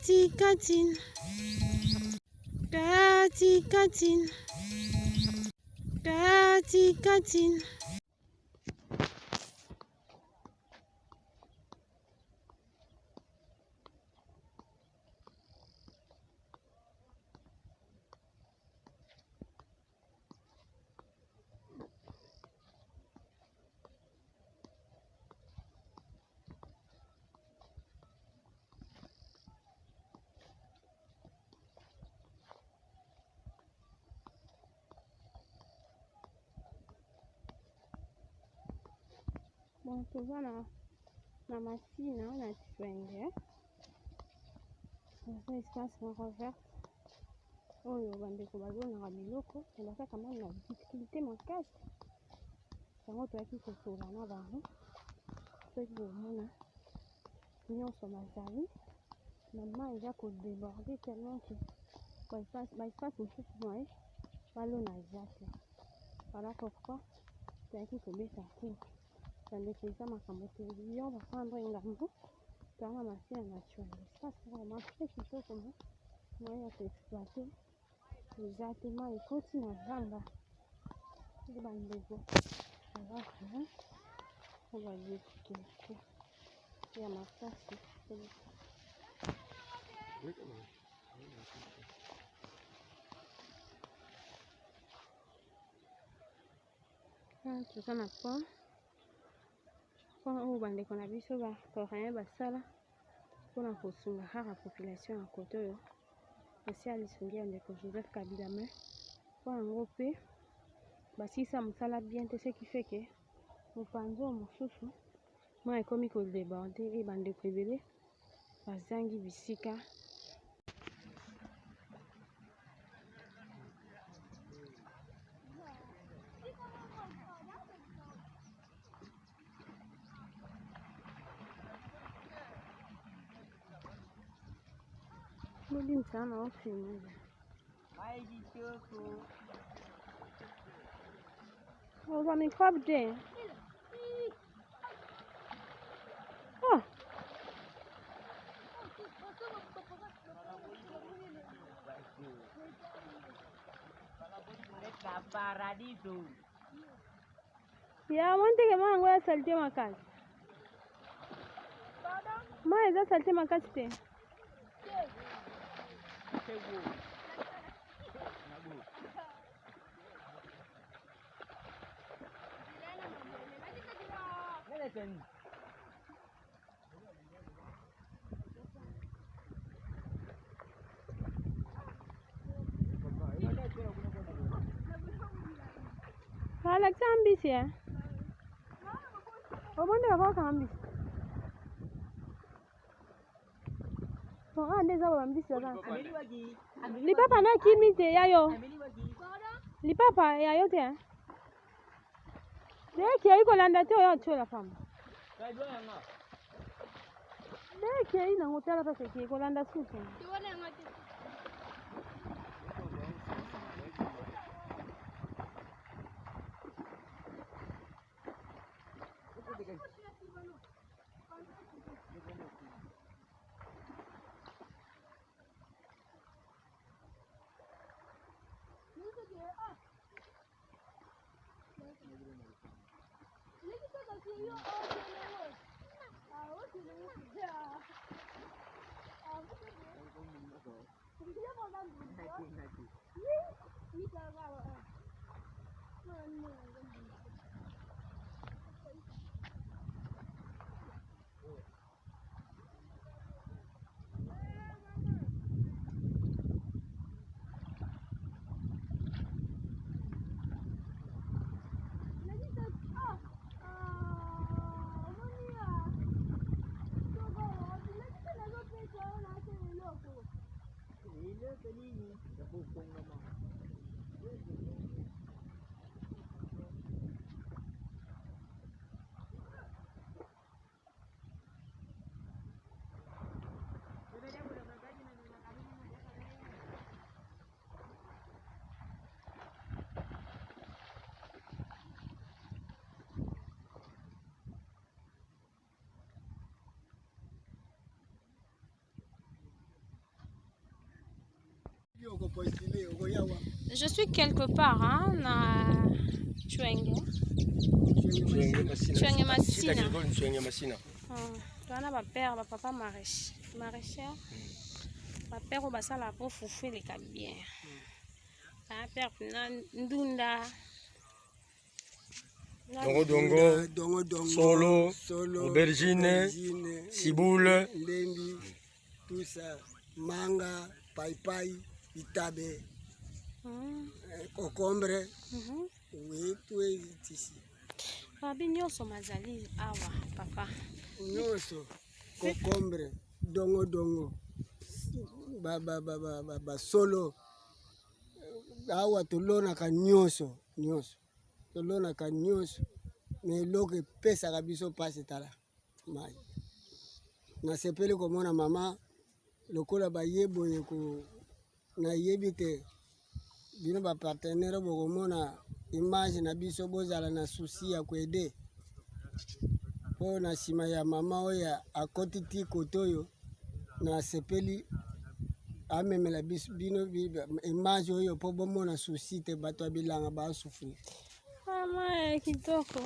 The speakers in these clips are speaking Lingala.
Katin, Katin, Katin. Bon, toza na masina na twenge eza espace moko verte oyo bandeko bazonaka biloko ebasa quand même na difficulté makasi yango toyaki kosola na bango soki bomona nyonso bazali na mai eza kodéborde tellement ke baespace mosusu naye balona eza te. Voilà pourquoi toyaki kobeta cour bandeko eza makambo télévision bafandre ngambo toza na masina na twenge espace moko marché kitoko moyen ya koexploite eza te mai ekoti na zamba nde bandeko alafra o bazekokeko ya makasi toza na pont oyo bandeko na biso bacoréen basala mpona kosunga kaka population ya kote oyo esi ya lisungi ya ndeko Joseph Kabila me mpo yango mpe basilisa mosala bien te seki feke mopanzi oyo mosusu mai ekomi kodéborde e bandeko ebele bazangi bisika. Modi mchana wa filmu. Oza microbe te. Oh. Paradiso. Ya monte ke mango ya salté makasi. Ma eza salté makasi te. Alex ambisi ya. Obonde bakaka ambisi. Bon, ndeza ambisi ya. Lipapa na kimi te yayo. Lipapa yayo te. Deki yiko landa te oyo chola famba. Deki ina hotela pesa kiko landa suku. Je suis quelque part, hein, na Chwenge. Chwenge Masina. Twana ba père, ba papa maraîchère. Ba père ba sala pour foufou les bien. Ba père na ndunda. Dongo, solo, aubergine, ciboule, lembi, tout ça, manga, païpaï, itabe, concombre, oui, tout est ici. Babi nyonso mazali awa papa. Nyonso, concombre, dongo, solo, awa tolona ka nyonso. Tolona ka nyonso. Mais loke pesa kabiso pasi tala mai na sepeli komona mama lokola bayebo yeko na yebite bino ba partenaire bokomona image na biso bozala na souci ya kwede po na sima ya mama oya akoti ti kotoyo na sepeli amemela bino image oyo po bomona souci te bato abilanga ba souffrir mama kitoko.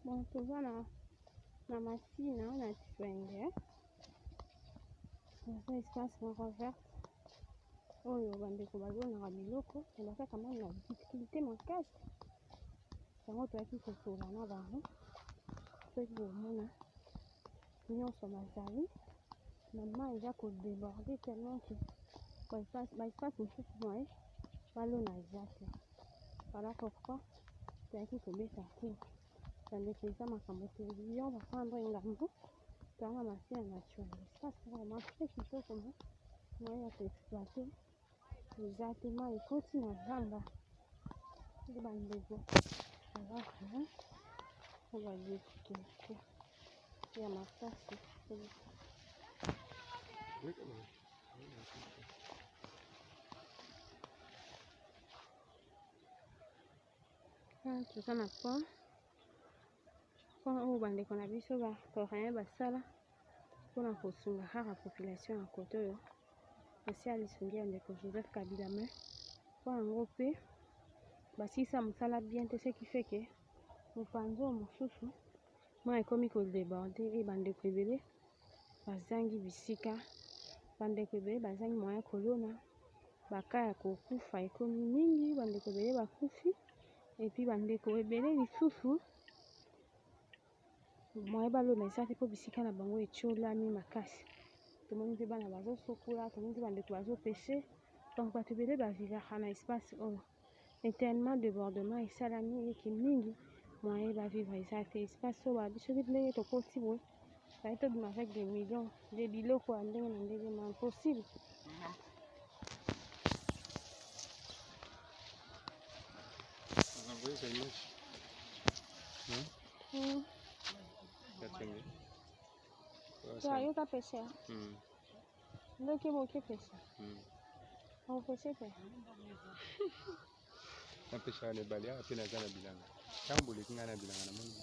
Bon, toza na Masina na Chwenge. Toza espace moko vert oyo bandeko bazonaka biloko ebasaka mani na difficulté makasi. Yango toyaki kosola na bango soki bomona nyonso bazali na mai eza kodéborde tellement ke baespace mosusu moye balona eza te. Voilà pourquoi toyaki kobeta te bandeko eza makambo télévision bafandre ngambo tozana Masina na Chwenge espace moko marché kitoko moye ya koexploite eza te mai ekoti na zamba nde bandeko alaka po badifficulté ya makasi. Toza na pont oyo bandeko na biso bacoréen basala mpona kosunga kaka population ya kote oyo esi ya lisungi ya ndeko Joseph Kabila me mpo yango mpe basilisa mosala bien te seki feke mopanzi oyo mosusu mai ekomi kodéborde e bandeko ebele bazangi bisika, bandeko ebele bazangi moyen kolona baka ya kokufa ekomi mingi, bandeko ebele bakufi epi bandeko ebele lisusu moyen balona eza te mpo bisika na bango etiolami makasi. Tomoni mpe bana bazosokola, tomoni mpe bandeko bazopeshe, donc bato ebele bavivaka na espace oyo éternellement débordement esalami eke mingi moyen bavivre eza te espace oyo babisoki ndenge tokoti boye baye tobima avec des millions de biloko ya ndenge na ndenge ma impossible. Yo tapeshe ndoki boke peshe opeshe te napesha ne bali ape naza na bilanga tambole kinga na bilanga na moni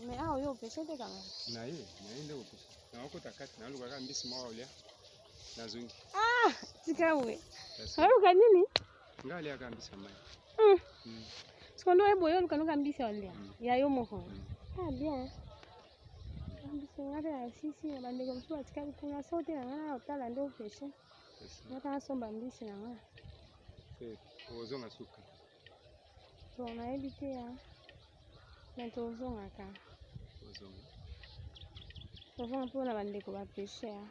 mais awa yo opeshe te kama na ye nde opesha na okota kati na luka mbisi mwa olia na zungi tika we aluka nini ngali akambisa mai sikondo eboyo luka nuka mbisi olia ya yo moko bien mbisi ngate ya sisi na bandeko msusu batikali kuna sote na ngana otala nde opeshe ngata nasomba mbisi na ngana ozonga suka bon nayebi te ya me tozongaka tozonga mpona bandeko bapeshe ya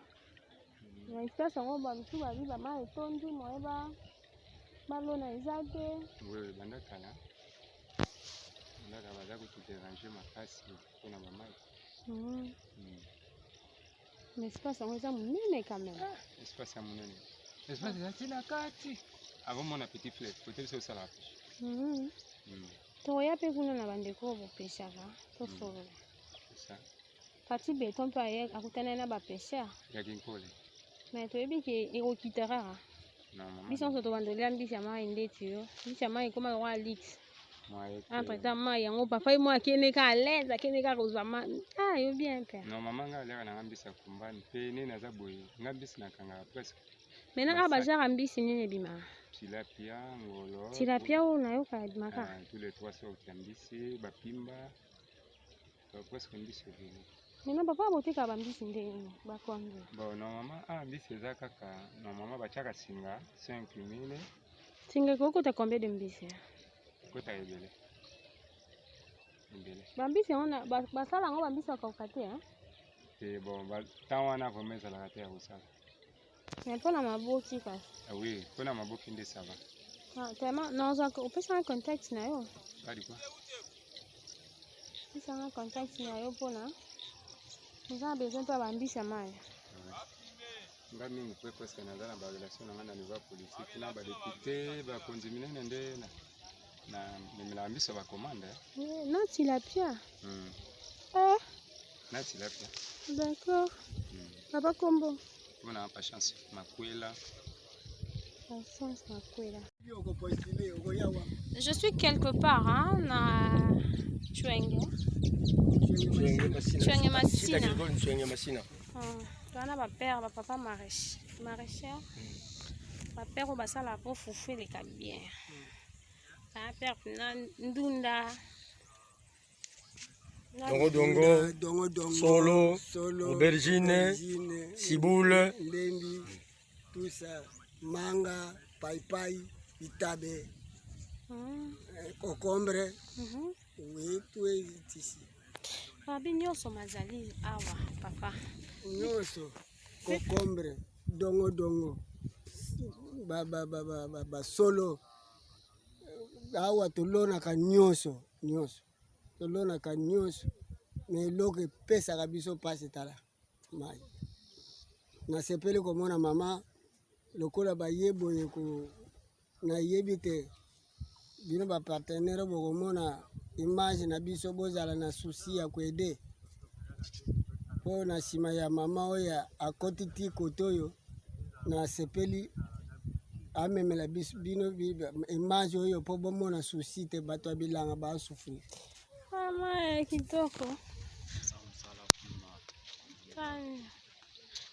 na espace yango bamisu babi bama etondi moye balona eza te bandakala baza kotuderange makasi mpona bamai Mais espace yango eza monene quand même. Espace ya monene. Espace ezati na kati. Avant mon petit fleuve, côté biso osala pêche. Toya mpe kuna na bandeko oyo bopeshaka tosolola. Parti beton mpe aye akutana na bapesher. Ya kinkole. Mais toyebi ke ekokita kaka. Biso nyonso tobandolia mbisi ya mai ndeti yo. Mbisi ya mai ekoma lokwa litre. Entre temps mai yango papa ye mo akende ka à l'aise akende ka kozwa mai. Ah yo bien mpe. Non maman nga aleka na mbisi ya kumbani mpe nini aza boye nga mbisi nakanga presque. Maintenant kaka bajara mbisi nini ebima? Tilapia, ngolo. Tilapia oyo nayoka ebimaka. Tous les 3 sortes ya mbisi, bapimba. Presque mbisi ebele. Maintenant papa aboteka bambisi ndenge bakonzi. Bon normalement mbisi eza kaka normalement batiaka singa 5000. Singa kokota combien de mbisi? Kota ebele. Bambisi yango basala yango bambisi akauka te bon ntan wana vraimen ezalaka te ya kosala. Mais mpona maboki kasi? Oui, mpona maboki nde sava. Nazwaka opesanga contact na yo? Kadi kwa? Opesanga contact na yo mpona eza na besoin mpe ya bambisi ya mai. Nga mingi mpe presque naza na barelation na nga na niveau ya politique na badepute bakonzi minene nde na memela mbisi bakomanda. Na tilapia? Na tilapia. D'accord. Papa kombo? Mpona pa chance makwela. Patience makwela. Je suis quelque part na Chwenge. Chwenge Masina. Twana ba père ba papa maraîcher. Ba père au basala po fufu les bien. Ba père na ndunda. Dongo, solo, aubergine, ciboule, lembi, tout ça, manga, païpaï, itabe, concombre, oui, tout est ici. Babi nyoso mazali awa papa. Nyoso, concombre, dongo, solo, awa tolona ka nyoso. Tolona ka nyonso me eloko epesaka biso mpasi tala mai. Nasepeli komona mama lokola bayeboye nayebi te bino bapartenere bokomona image na biso bozala na susi ya koede mpo na nsima ya mama oyo akoti ti kote oyo nasepeli amemela bino image oyo mpo bomona susi te bato ya bilanga basufri. Mama kitoko.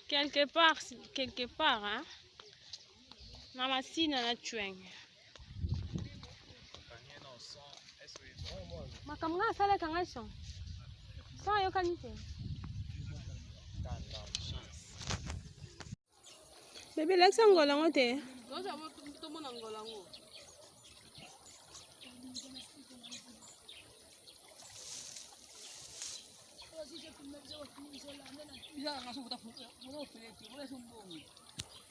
Quelque part, hein. Mama sina na Chwenge. Makamga sala kangasho. Sa yo kanite. Bébé Lexa ngolango te. Ngoza mo mona ngolango.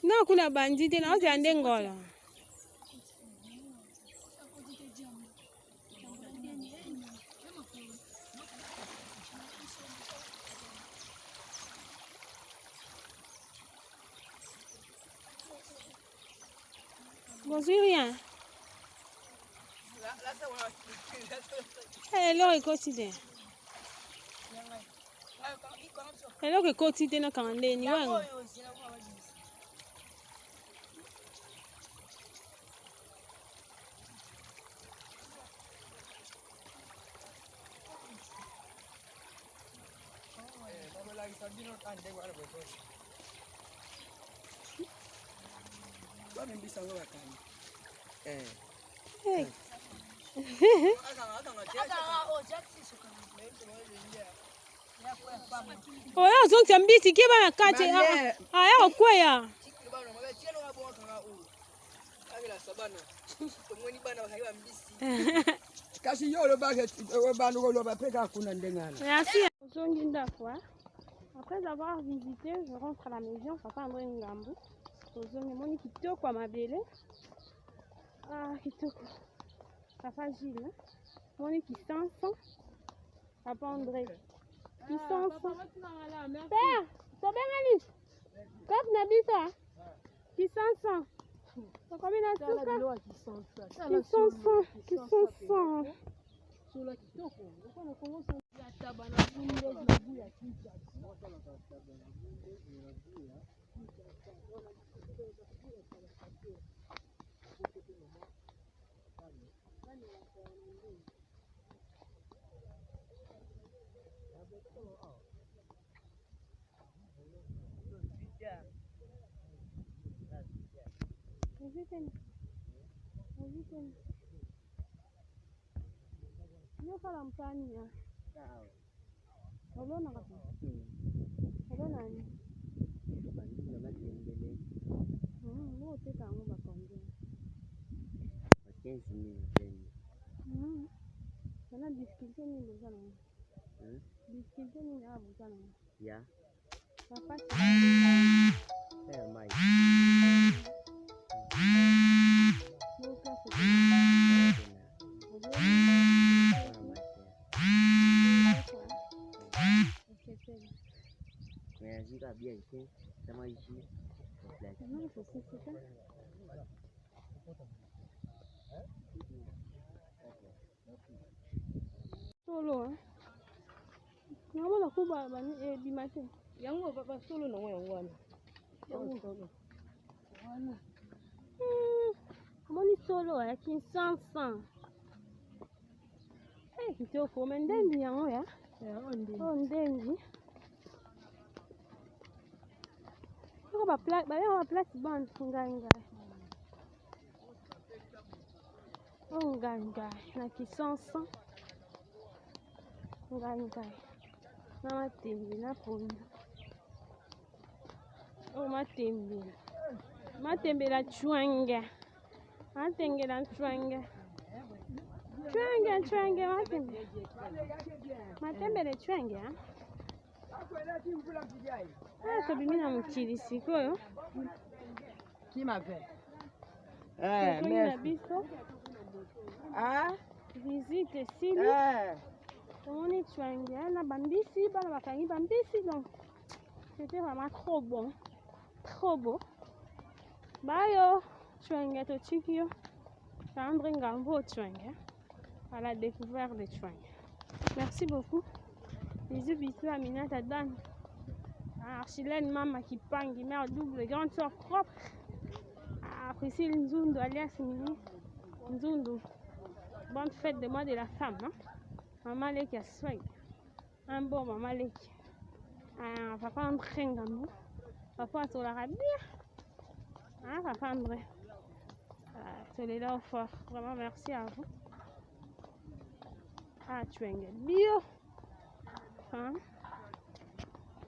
Na kuna bandi te na ozi ande ngola. Bonjour rien. Hello ekotide. Hello ekotide na kandeni wangu. Oya zonti mbisi ke bana kati aya okweya kasi yo lo bapeka kuna ndengana. Merci. Zongi ndafwa. Après avoir visité, je rentre à la maison, papa André Ngambu. Zongi moni kitoko kwa mabele. Ah kitoko. Papa Gilles. Moni kisanso. Papa André. Kisanso. Père, Tobengalis. Kop na biso. Kisansa. Tokomi na suka. Kisansa. Sula kitoko. Ukona kongosa ya taba na bunde na buya kicha. Eviten. Yo kala mpani ya. Olona kapa. Olona ni. Mo teka ngo bakonde. 15,000. Sana difficulté ni bozana. Difficulté ni na bozana. Ya. Papa. Mai. Juga biar itu sama isi. Solo, ngamo na kuba bani dimate. Yango papa solo na yango wana. Yango solo. Wana. Moni solo ya kinsansa. Kitoko mendendi yango ya. Ndendi. Ba place ban nganga. Nganga na kisansa. Nganga. Na matembe na pondu. Matembe. Matembe la chwanga. Matembe la chwanga. Chwanga matembe. Matembe le chwanga. Tobimina mukili sikoyo. Qui m'a fait? Merci. Visite sili. On chwanga na bambisi, bana bakangi bambisi donc c'était vraiment trop bon. Trop beau. Bayo chwanga to chikio. Sandrine Gambo chwanga. À la découverte de chwanga. Merci beaucoup. Bisous à Minata Dan. Archilène Mama qui pangue, mère double, grande soeur propre. Priscille Nzundu, alias Mini Nzundu. Bonne fête de mois de la femme. Hein? Maman Leki a swag. Un bon Maman Leki. Papa André Ngambo. Papa sur la rabia. Papa André. C'est là fort. Vraiment merci à vous. Tu es un bio. Hein?